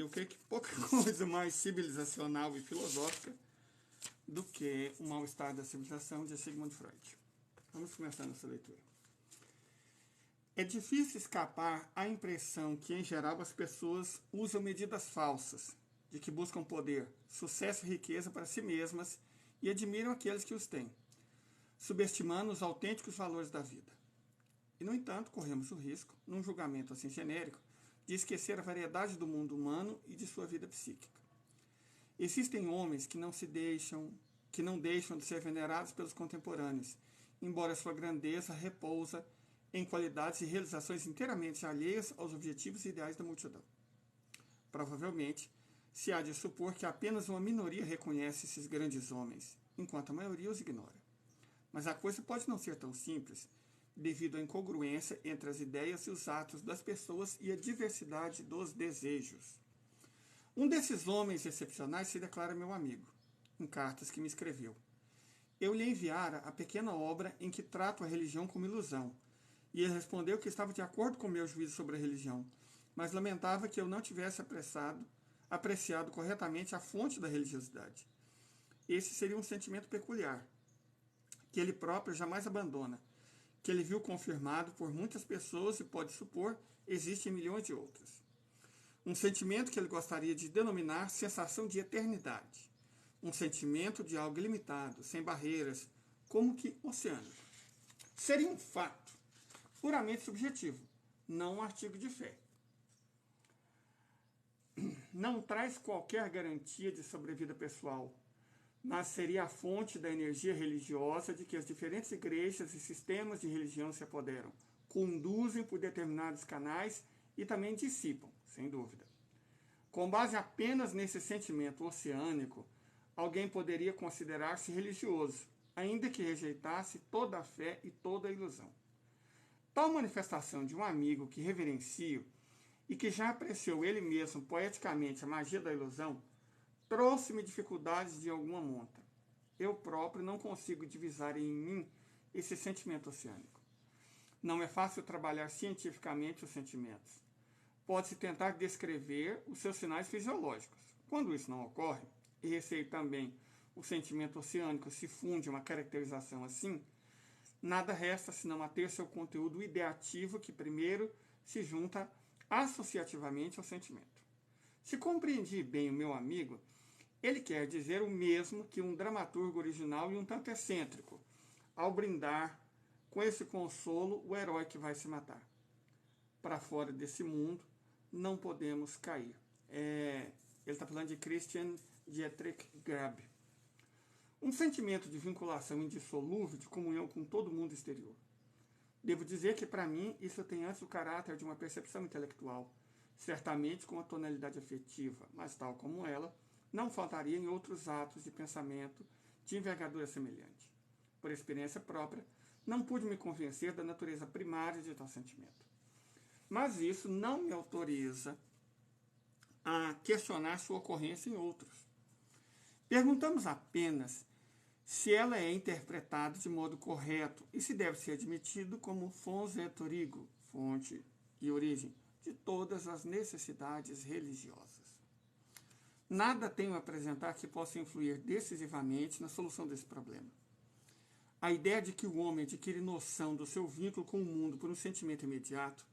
eu creio que pouca coisa mais civilizacional e filosófica do que o mal-estar da civilização de Sigmund Freud. Vamos começar nossa leitura. É difícil escapar à impressão que, em geral, as pessoas usam medidas falsas, de que buscam poder, sucesso e riqueza para si mesmas e admiram aqueles que os têm, subestimando os autênticos valores da vida. E, no entanto, corremos o risco, num julgamento assim genérico, de esquecer a variedade do mundo humano e de sua vida psíquica. Existem homens que não deixam de ser venerados pelos contemporâneos, embora sua grandeza repousa em qualidades e realizações inteiramente alheias aos objetivos e ideais da multidão. Provavelmente, se há de supor que apenas uma minoria reconhece esses grandes homens, enquanto a maioria os ignora. Mas a coisa pode não ser tão simples, devido à incongruência entre as ideias e os atos das pessoas e a diversidade dos desejos. Um desses homens excepcionais se declara meu amigo, em cartas que me escreveu. Eu lhe enviara a pequena obra em que trato a religião como ilusão, e ele respondeu que estava de acordo com o meu juízo sobre a religião, mas lamentava que eu não tivesse apreciado corretamente a fonte da religiosidade. Esse seria um sentimento peculiar, que ele próprio jamais abandona, que ele viu confirmado por muitas pessoas e pode supor existem milhões de outras. Um sentimento que ele gostaria de denominar sensação de eternidade. Um sentimento de algo ilimitado, sem barreiras, como que oceânico. Seria um fato puramente subjetivo, não um artigo de fé. Não traz qualquer garantia de sobrevida pessoal, mas seria a fonte da energia religiosa de que as diferentes igrejas e sistemas de religião se apoderam, conduzem por determinados canais e também dissipam, sem dúvida. Com base apenas nesse sentimento oceânico, alguém poderia considerar-se religioso, ainda que rejeitasse toda a fé e toda a ilusão. Tal manifestação de um amigo que reverencio e que já apreciou ele mesmo poeticamente a magia da ilusão, trouxe-me dificuldades de alguma monta. Eu próprio não consigo divisar em mim esse sentimento oceânico. Não é fácil trabalhar cientificamente os sentimentos. Pode-se tentar descrever os seus sinais fisiológicos. Quando isso não ocorre, e receio também o sentimento oceânico se funde uma caracterização assim, nada resta senão ater seu conteúdo ideativo que primeiro se junta associativamente ao sentimento. Se compreendi bem o meu amigo, ele quer dizer o mesmo que um dramaturgo original e um tanto excêntrico, ao brindar com esse consolo o herói que vai se matar. Para fora desse mundo, não podemos cair. Ele está falando de Christian Dietrich Grab. Um sentimento de vinculação indissolúvel, de comunhão com todo o mundo exterior. Devo dizer que, para mim, isso tem antes o caráter de uma percepção intelectual, certamente com uma tonalidade afetiva, mas, tal como ela, não faltaria em outros atos de pensamento de envergadura semelhante. Por experiência própria, não pude me convencer da natureza primária de tal sentimento. Mas isso não me autoriza a questionar sua ocorrência em outros. Perguntamos apenas se ela é interpretada de modo correto e se deve ser admitido como fonte et origo, fonte e origem de todas as necessidades religiosas. Nada tenho a apresentar que possa influir decisivamente na solução desse problema. A ideia de que o homem adquire noção do seu vínculo com o mundo por um sentimento imediato,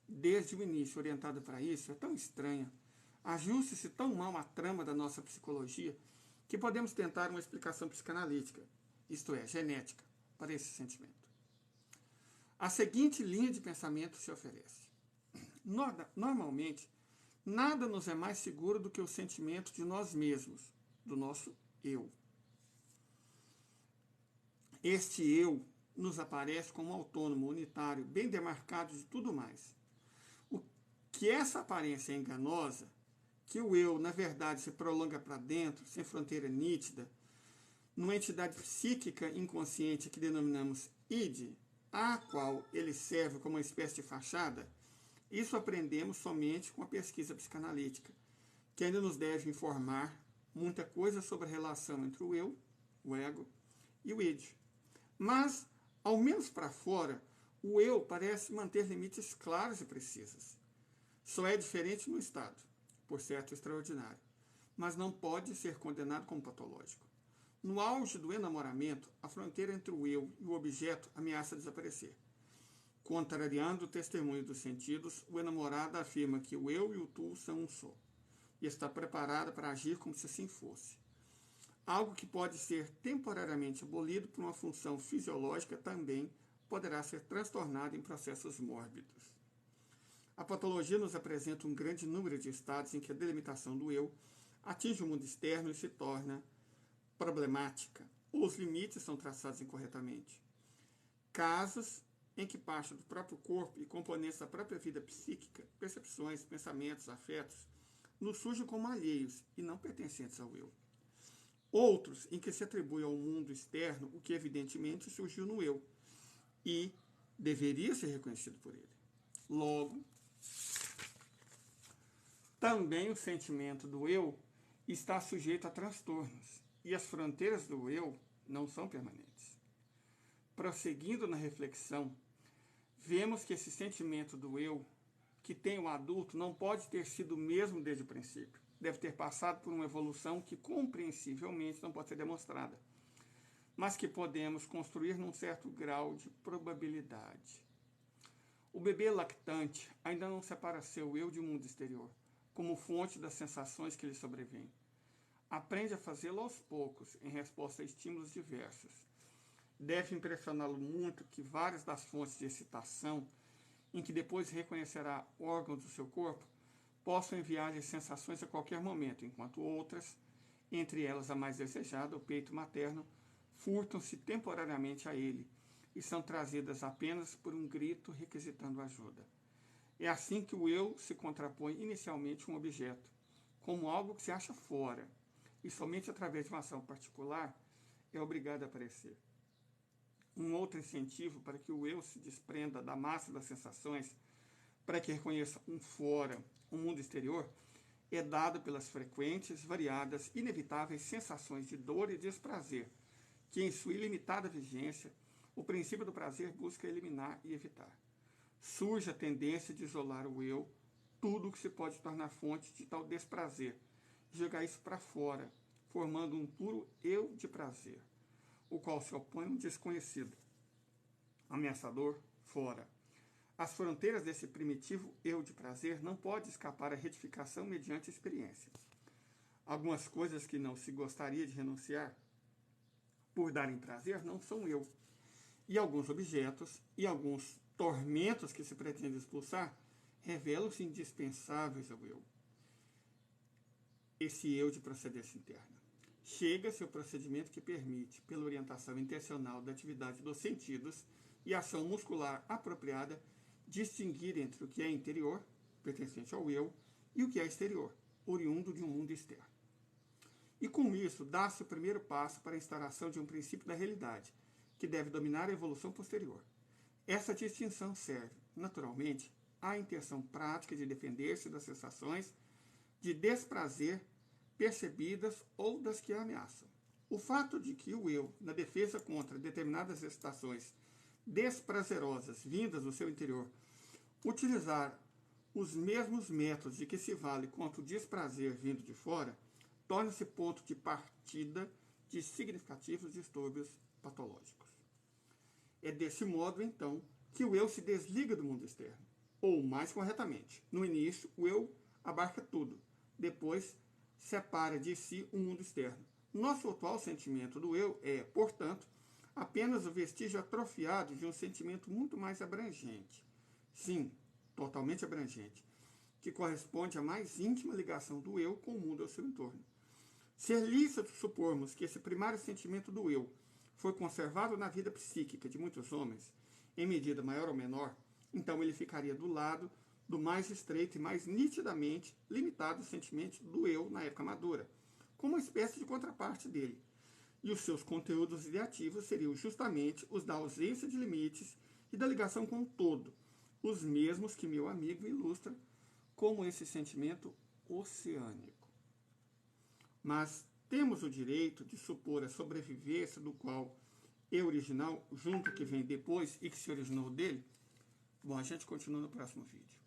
desde o início orientado para isso, é tão estranha, ajusta-se tão mal à trama da nossa psicologia, que podemos tentar uma explicação psicanalítica, isto é, genética, para esse sentimento. A seguinte linha de pensamento se oferece. Normalmente, nada nos é mais seguro do que o sentimento de nós mesmos, do nosso eu. Este eu nos aparece como autônomo, unitário, bem demarcado de tudo mais. O que essa aparência é enganosa, que o eu, na verdade, se prolonga para dentro, sem fronteira nítida, numa entidade psíquica inconsciente que denominamos id, a qual ele serve como uma espécie de fachada, isso aprendemos somente com a pesquisa psicanalítica, que ainda nos deve informar muita coisa sobre a relação entre o eu, o ego, e o id. Mas, ao menos para fora, o eu parece manter limites claros e precisos. Só é diferente no estado. por certo extraordinário, mas não pode ser condenado como patológico. No auge do enamoramento, a fronteira entre o eu e o objeto ameaça desaparecer. Contrariando o testemunho dos sentidos, o enamorado afirma que o eu e o tu são um só, e está preparado para agir como se assim fosse. Algo que pode ser temporariamente abolido por uma função fisiológica também poderá ser transtornado em processos mórbidos. A patologia nos apresenta um grande número de estados em que a delimitação do eu atinge o mundo externo e se torna problemática, ou os limites são traçados incorretamente. Casos em que parte do próprio corpo e componentes da própria vida psíquica, percepções, pensamentos, afetos, nos surgem como alheios e não pertencentes ao eu. Outros em que se atribui ao mundo externo o que evidentemente surgiu no eu e deveria ser reconhecido por ele. Logo, também o sentimento do eu está sujeito a transtornos e as fronteiras do eu não são permanentes. Prosseguindo na reflexão, vemos que esse sentimento do eu que tem o adulto não pode ter sido o mesmo desde o princípio. Deve ter passado por uma evolução que compreensivelmente não pode ser demonstrada, mas que podemos construir num certo grau de probabilidade. O bebê lactante ainda não separa seu eu de um mundo exterior, como fonte das sensações que lhe sobrevêm. Aprende a fazê-lo aos poucos, em resposta a estímulos diversos. Deve impressioná-lo muito que várias das fontes de excitação, em que depois reconhecerá órgãos do seu corpo, possam enviar-lhe sensações a qualquer momento, enquanto outras, entre elas a mais desejada, o peito materno, furtam-se temporariamente a ele e são trazidas apenas por um grito requisitando ajuda. É assim que o eu se contrapõe inicialmente a um objeto, como algo que se acha fora, e somente através de uma ação particular é obrigado a aparecer. Um outro incentivo para que o eu se desprenda da massa das sensações, para que reconheça um fora, um mundo exterior, é dado pelas frequentes, variadas, inevitáveis sensações de dor e desprazer, que em sua ilimitada vigência, o princípio do prazer busca eliminar e evitar. Surge a tendência de isolar o eu, tudo o que se pode tornar fonte de tal desprazer, e jogar isso para fora, formando um puro eu de prazer, o qual se opõe a um desconhecido, ameaçador, fora. As fronteiras desse primitivo eu de prazer não pode escapar à retificação mediante a experiência. Algumas coisas que não se gostaria de renunciar por darem prazer não são eu. E alguns objetos e alguns tormentos que se pretende expulsar revelam-se indispensáveis ao eu. Esse eu de procedência interna. Chega-se ao procedimento que permite, pela orientação intencional da atividade dos sentidos e ação muscular apropriada, distinguir entre o que é interior, pertencente ao eu, e o que é exterior, oriundo de um mundo externo. E com isso, dá-se o primeiro passo para a instauração de um princípio da realidade, que deve dominar a evolução posterior. Essa distinção serve, naturalmente, à intenção prática de defender-se das sensações de desprazer percebidas ou das que a ameaçam. O fato de que o eu, na defesa contra determinadas excitações desprazerosas vindas do seu interior, utilizar os mesmos métodos de que se vale contra o desprazer vindo de fora, torna-se ponto de partida de significativos distúrbios patológicos. É desse modo, então, que o eu se desliga do mundo externo. Ou, mais corretamente, no início, o eu abarca tudo. Depois, separa de si o mundo externo. Nosso atual sentimento do eu é, portanto, apenas o vestígio atrofiado de um sentimento muito mais abrangente. Sim, totalmente abrangente, que corresponde à mais íntima ligação do eu com o mundo ao seu entorno. Se é lícito supormos que esse primário sentimento do eu foi conservado na vida psíquica de muitos homens, em medida maior ou menor, então ele ficaria do lado do mais estreito e mais nitidamente limitado sentimento do eu na época madura, como uma espécie de contraparte dele. E os seus conteúdos ideativos seriam justamente os da ausência de limites e da ligação com o todo, os mesmos que meu amigo ilustra como esse sentimento oceânico. Mas temos o direito de supor a sobrevivência do qual eu original, junto que vem depois e que se originou dele? Bom, a gente continua no próximo vídeo.